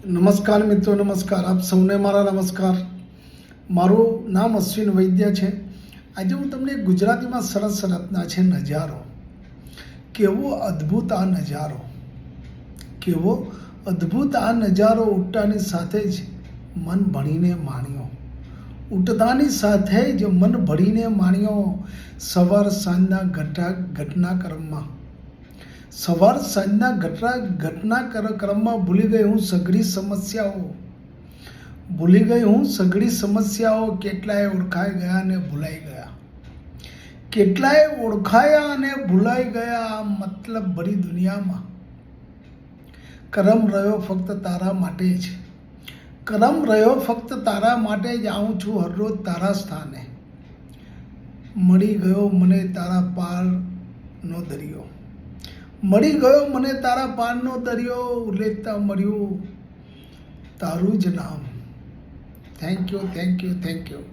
નમસ્કાર મિત્રો, નમસ્કાર. આપ સૌને મારા નમસ્કાર. મારું નામ અશ્વિન વૈદ્ય છે. આજે હું તમને ગુજરાતીમાં સરસ રચના છે નજારો. કેવો અદ્ભુત આ નજારો, કેવો અદ્ભુત આ નજારો. ઉઠતાની સાથે જ મન ભણીને માણ્યો, ઉઠતાની સાથે જ મન ભળીને માણ્યો. સવાર સાંજના ઘટનાક્રમમાં સવાર સાંજના ઘટનાક્રમમાં ભૂલી ગઈ હું સઘળી સમસ્યાઓ, ભૂલી ગઈ હું સઘળી સમસ્યાઓ. કેટલાય ઓળખાઈ ગયા અને ભૂલાઈ ગયા, કેટલાય ઓળખાયા અને ભૂલાઈ ગયા. મતલબ ભરી દુનિયામાં કરમ રહ્યો ફક્ત તારા માટે જ, કરમ રહ્યો ફક્ત તારા માટે જ. આવું છું હરરોજ તારા સ્થાને, મળી ગયો મને તારા પારનો દરિયો, મળી ગયો મને તારા પારનો દરિયો. ઉલેચતા મળ્યું તારું જ નામ. Thank you, thank you, thank you.